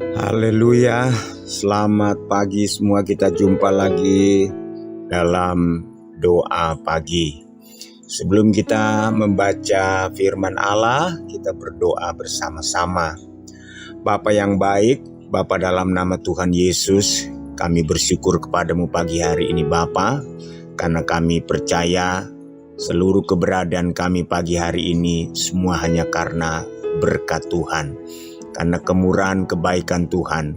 Haleluya, selamat pagi semua, kita jumpa lagi dalam doa pagi. Sebelum kita membaca firman Allah, kita berdoa bersama-sama. Bapa yang baik, Bapa dalam nama Tuhan Yesus, kami bersyukur kepadamu pagi hari ini Bapa, karena kami percaya seluruh keberadaan kami pagi hari ini semua hanya karena berkat Tuhan. Karena kemurahan kebaikan Tuhan,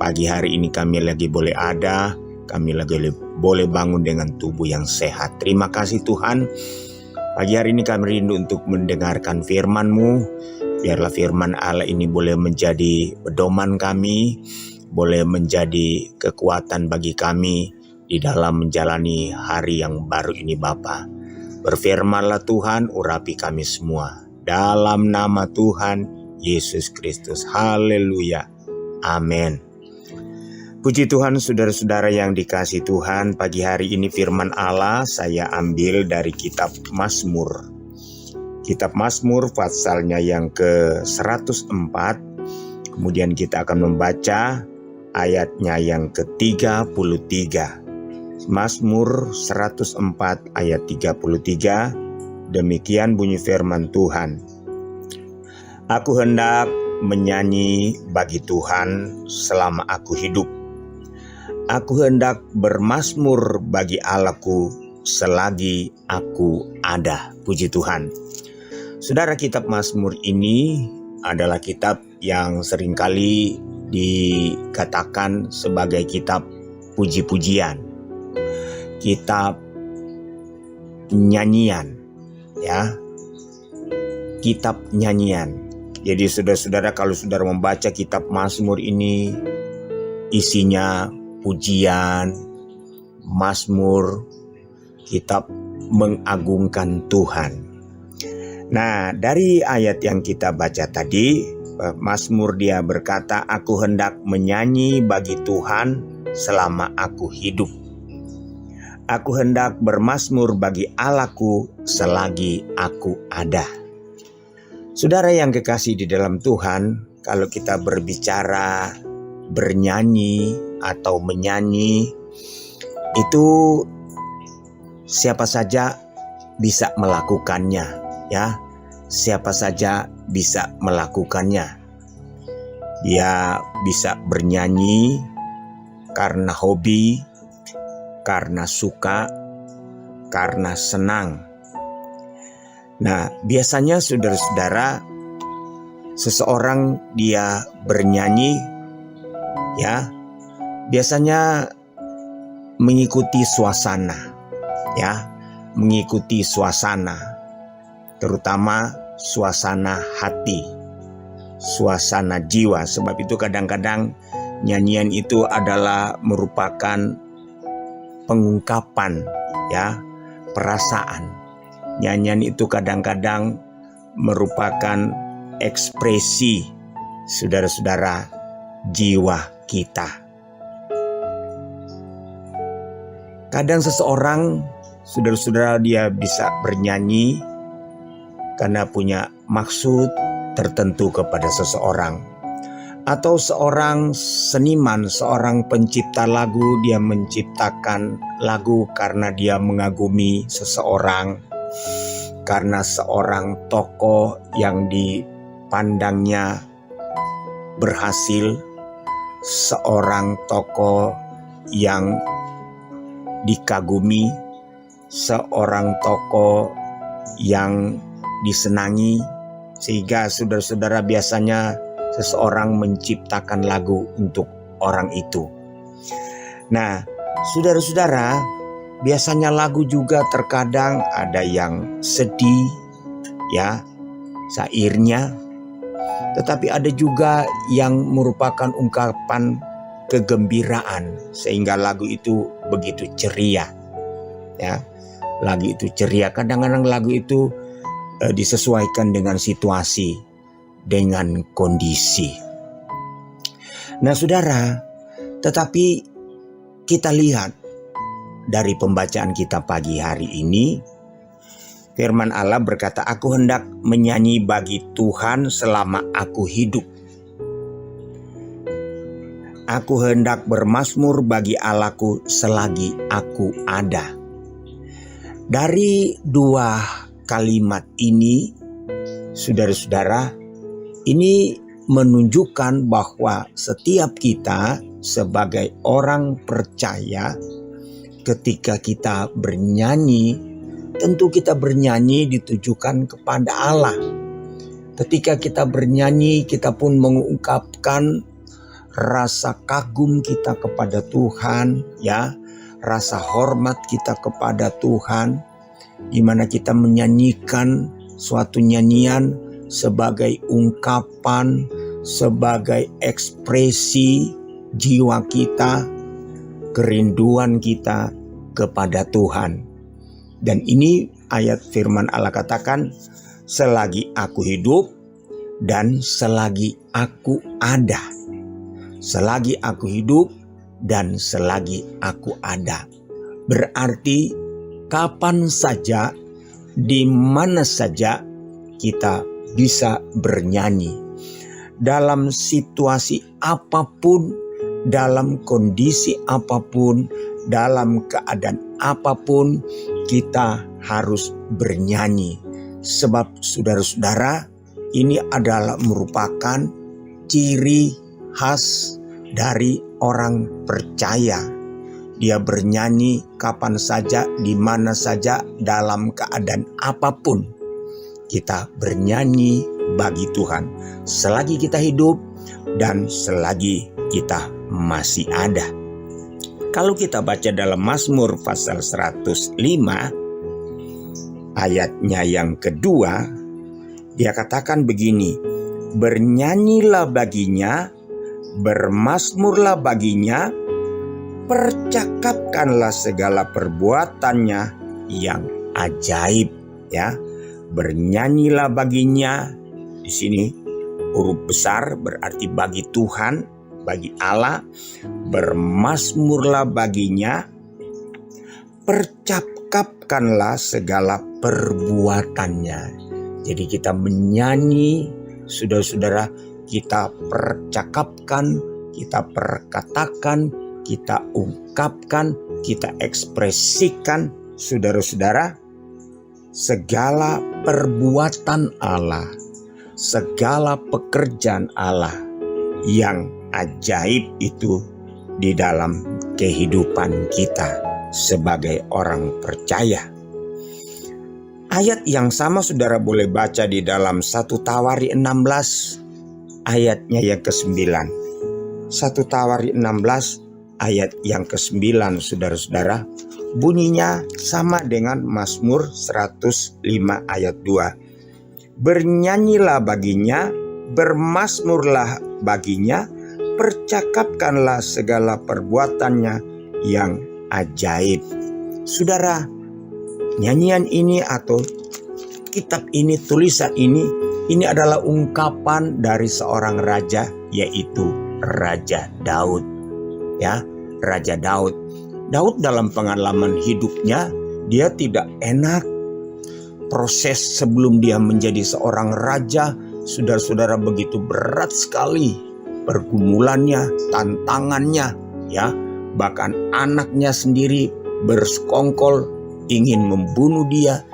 pagi hari ini kami lagi boleh ada, kami lagi boleh bangun dengan tubuh yang sehat. Terima kasih Tuhan, pagi hari ini kami rindu untuk mendengarkan firman-Mu. Biarlah firman Allah ini boleh menjadi pedoman kami, boleh menjadi kekuatan bagi kami di dalam menjalani hari yang baru ini Bapa. Berfirmanlah Tuhan, urapi kami semua. Dalam nama Tuhan Yesus Kristus. Haleluya. Amin. Puji Tuhan, saudara-saudara yang dikasihi Tuhan, pagi hari ini firman Allah saya ambil dari kitab Mazmur. Kitab Mazmur pasalnya yang ke-104. Kemudian kita akan membaca ayatnya yang ke-33. Mazmur 104 ayat 33. Demikian bunyi firman Tuhan. Aku hendak menyanyi bagi Tuhan selama aku hidup. Aku hendak bermazmur bagi Allahku selagi aku ada. Puji Tuhan. Saudara, kitab Mazmur ini adalah kitab yang seringkali dikatakan sebagai kitab puji-pujian. Kitab nyanyian, ya. Kitab nyanyian. Jadi saudara-saudara, kalau saudara membaca kitab Mazmur ini, isinya pujian, mazmur, kitab mengagungkan Tuhan. Nah, dari ayat yang kita baca tadi, Mazmur dia berkata, aku hendak menyanyi bagi Tuhan selama aku hidup. Aku hendak bermazmur bagi Allahku selagi aku ada. Saudara yang kekasih di dalam Tuhan, kalau kita berbicara bernyanyi atau menyanyi, itu siapa saja bisa melakukannya, ya. Siapa saja bisa melakukannya. Dia bisa bernyanyi karena hobi, karena suka, karena senang. Nah, biasanya saudara-saudara, seseorang dia bernyanyi, ya, biasanya mengikuti suasana, ya, mengikuti suasana, terutama suasana hati, suasana jiwa. Sebab itu kadang-kadang nyanyian itu adalah merupakan pengungkapan, ya, perasaan. Nyanyian itu kadang-kadang merupakan ekspresi saudara-saudara jiwa kita. Kadang seseorang, saudara-saudara, dia bisa bernyanyi karena punya maksud tertentu kepada seseorang. Atau seorang seniman, seorang pencipta lagu, dia menciptakan lagu karena dia mengagumi seseorang, karena seorang tokoh yang dipandangnya berhasil, seorang tokoh yang dikagumi, seorang tokoh yang disenangi, sehingga saudara-saudara biasanya seseorang menciptakan lagu untuk orang itu. Nah, saudara-saudara, biasanya lagu juga terkadang ada yang sedih, ya, syairnya. Tetapi ada juga yang merupakan ungkapan kegembiraan, sehingga lagu itu begitu ceria, ya. Lagu itu ceria. Kadang-kadang lagu itu disesuaikan dengan situasi, dengan kondisi. Nah, saudara, tetapi kita lihat dari pembacaan kita pagi hari ini, firman Allah berkata, aku hendak menyanyi bagi Tuhan selama aku hidup. Aku hendak bermazmur bagi Allahku selagi aku ada. Dari dua kalimat ini, saudara-saudara, ini menunjukkan bahwa setiap kita sebagai orang percaya, ketika kita bernyanyi, tentu kita bernyanyi ditujukan kepada Allah. Ketika kita bernyanyi, kita pun mengungkapkan rasa kagum kita kepada Tuhan, ya, rasa hormat kita kepada Tuhan, di mana kita menyanyikan suatu nyanyian sebagai ungkapan, sebagai ekspresi jiwa kita, kerinduan kita kepada Tuhan. Dan ini ayat firman Allah katakan, selagi aku hidup dan selagi aku ada. Selagi aku hidup dan selagi aku ada. Berarti kapan saja, di mana saja kita bisa bernyanyi. Dalam situasi apapun, dalam kondisi apapun, dalam keadaan apapun, kita harus bernyanyi. Sebab saudara-saudara, ini adalah merupakan ciri khas dari orang percaya. Dia bernyanyi kapan saja, di mana saja, dalam keadaan apapun. Kita bernyanyi bagi Tuhan selagi kita hidup dan selagi kita masih ada. Kalau kita baca dalam Mazmur pasal 105 ayatnya yang kedua, dia katakan begini, bernyanyilah baginya, bermazmurlah baginya, percakapkanlah segala perbuatannya yang ajaib, ya. Bernyanyilah baginya, di sini huruf besar berarti bagi Tuhan, bagi Allah. Bermazmurlah baginya, percakapkanlah segala perbuatannya. Jadi kita menyanyi, saudara-saudara, kita percakapkan, kita perkatakan, kita ungkapkan, kita ekspresikan, saudara-saudara, segala perbuatan Allah, segala pekerjaan Allah yang ajaib itu di dalam kehidupan kita sebagai orang percaya. Ayat yang sama saudara boleh baca di dalam 1 Tawari 16 ayatnya yang ke-9. 1 Tawari 16 ayat yang ke-9, saudara-saudara, bunyinya sama dengan Mazmur 105 ayat 2. Bernyanyilah baginya, bermazmurlah baginya, percakapkanlah segala perbuatannya yang ajaib. Saudara, nyanyian ini atau kitab ini, tulisan ini adalah ungkapan dari seorang raja, yaitu Raja Daud. Ya, Raja Daud. Daud dalam pengalaman hidupnya, dia tidak enak. Proses sebelum dia menjadi seorang raja, saudara-saudara, begitu berat sekali pergumulannya, tantangannya, ya. Bahkan anaknya sendiri bersekongkol ingin membunuh dia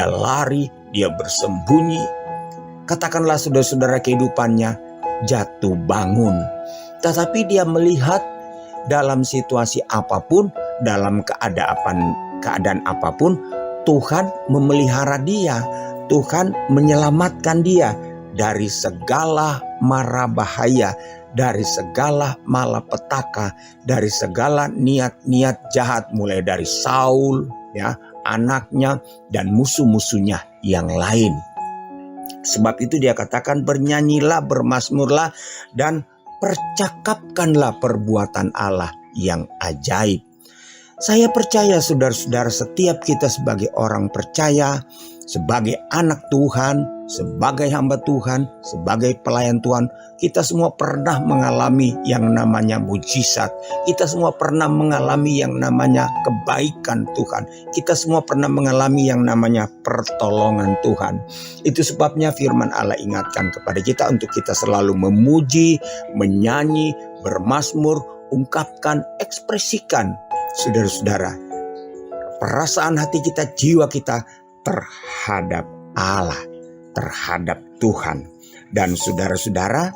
lari, dia bersembunyi. Katakanlah saudara-saudara, kehidupannya jatuh bangun. Tetapi dia melihat dalam situasi apapun, dalam keadaan apapun, Tuhan memelihara dia, Tuhan menyelamatkan dia dari segala mara bahaya, dari segala malapetaka, dari segala niat-niat jahat, mulai dari Saul, ya, anaknya dan musuh-musuhnya yang lain. Sebab itu dia katakan, bernyanyilah, bermazmurlah, dan percakapkanlah perbuatan Allah yang ajaib. Saya percaya saudara-saudara, setiap kita sebagai orang percaya, sebagai anak Tuhan, sebagai hamba Tuhan, sebagai pelayan Tuhan, kita semua pernah mengalami yang namanya mujizat. Kita semua pernah mengalami yang namanya kebaikan Tuhan. Kita semua pernah mengalami yang namanya pertolongan Tuhan. Itu sebabnya firman Allah ingatkan kepada kita untuk kita selalu memuji, menyanyi, bermazmur, ungkapkan, ekspresikan, saudara-saudara, perasaan hati kita, jiwa kita terhadap Allah, terhadap Tuhan. Dan saudara-saudara,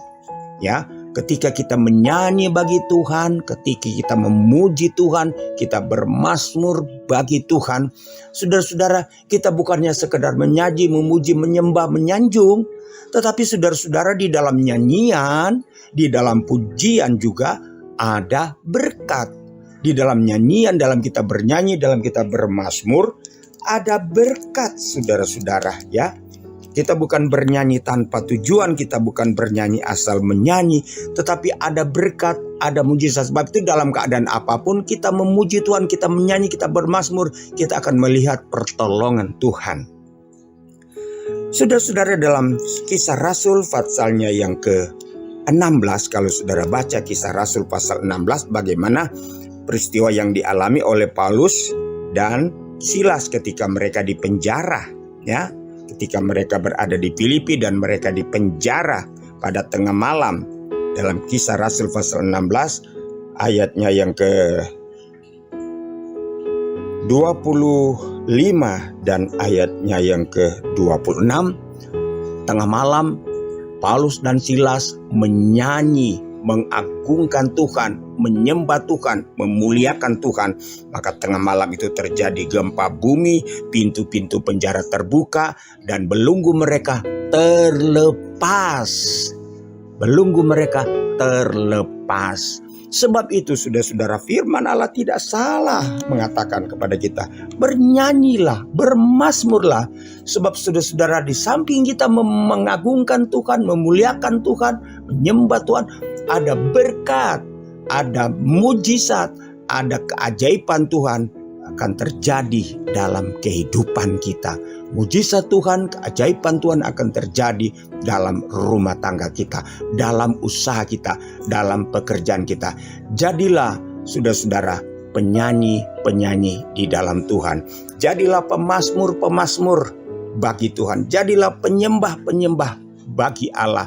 ya, ketika kita menyanyi bagi Tuhan, ketika kita memuji Tuhan, kita bermazmur bagi Tuhan, saudara-saudara, kita bukannya sekedar menyaji, memuji, menyembah, menyanjung, tetapi saudara-saudara, di dalam nyanyian, di dalam pujian juga ada berkat. Di dalam nyanyian, dalam kita bernyanyi, dalam kita bermazmur, ada berkat, saudara-saudara, ya. Kita bukan bernyanyi tanpa tujuan, kita bukan bernyanyi asal menyanyi, tetapi ada berkat, ada mujizat. Sebab itu dalam keadaan apapun kita memuji Tuhan, kita menyanyi, kita bermazmur, kita akan melihat pertolongan Tuhan. Saudara-saudara, dalam Kisah Rasul pasalnya yang ke-16, kalau saudara baca Kisah Rasul pasal 16, bagaimana peristiwa yang dialami oleh Paulus dan Silas ketika mereka di penjara, ya. Ketika mereka berada di Filipi dan mereka di penjara pada tengah malam. Dalam Kisah Rasul pasal 16 ayatnya yang ke-25 dan ayatnya yang ke-26. Tengah malam Paulus dan Silas menyanyi, mengagungkan Tuhan, menyembah Tuhan, memuliakan Tuhan. Maka tengah malam itu terjadi gempa bumi, pintu-pintu penjara terbuka, dan belenggu mereka terlepas. Belenggu mereka terlepas. Sebab itu, saudara-saudara, firman Allah tidak salah mengatakan kepada kita, bernyanyilah, bermazmurlah. Sebab saudara-saudara, di samping kita mengagungkan Tuhan, memuliakan Tuhan, menyembah Tuhan, ada berkat, ada mujizat, ada keajaiban Tuhan akan terjadi dalam kehidupan kita. Mujizat Tuhan, keajaiban Tuhan akan terjadi dalam rumah tangga kita, dalam usaha kita, dalam pekerjaan kita. Jadilah, saudara-saudara, penyanyi-penyanyi di dalam Tuhan. Jadilah pemazmur-pemazmur bagi Tuhan. Jadilah penyembah-penyembah bagi Allah.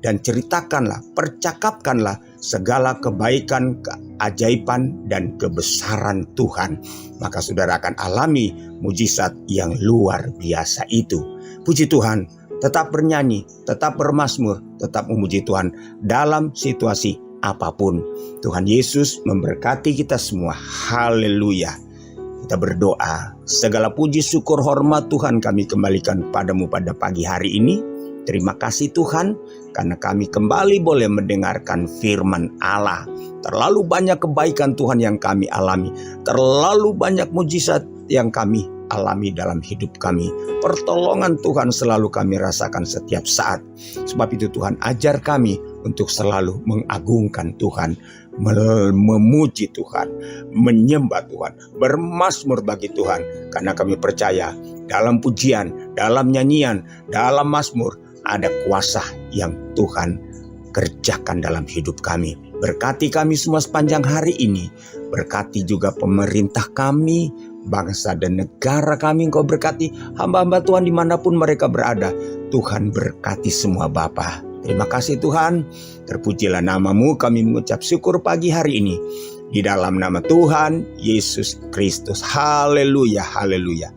Dan ceritakanlah, percakapkanlah segala kebaikan, keajaiban, dan kebesaran Tuhan. Maka saudara akan alami mujizat yang luar biasa itu. Puji Tuhan, tetap bernyanyi, tetap bermazmur, tetap memuji Tuhan dalam situasi apapun. Tuhan Yesus memberkati kita semua. Haleluya. Kita berdoa, segala puji, syukur, hormat Tuhan kami kembalikan padamu pada pagi hari ini. Terima kasih Tuhan, karena kami kembali boleh mendengarkan firman Allah. Terlalu banyak kebaikan Tuhan yang kami alami. Terlalu banyak mujizat yang kami alami dalam hidup kami. Pertolongan Tuhan selalu kami rasakan setiap saat. Sebab itu Tuhan, ajar kami untuk selalu mengagungkan Tuhan, memuji Tuhan, menyembah Tuhan, bermazmur bagi Tuhan. Karena kami percaya dalam pujian, dalam nyanyian, dalam mazmur, ada kuasa yang Tuhan kerjakan dalam hidup kami. Berkati kami semua sepanjang hari ini. Berkati juga pemerintah kami, bangsa dan negara kami. Engkau berkati hamba-hamba Tuhan dimanapun mereka berada. Tuhan berkati semua Bapa. Terima kasih Tuhan. Terpujilah namamu, kami mengucap syukur pagi hari ini. Di dalam nama Tuhan Yesus Kristus. Haleluya, haleluya.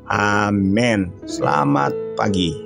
Amin. Selamat pagi.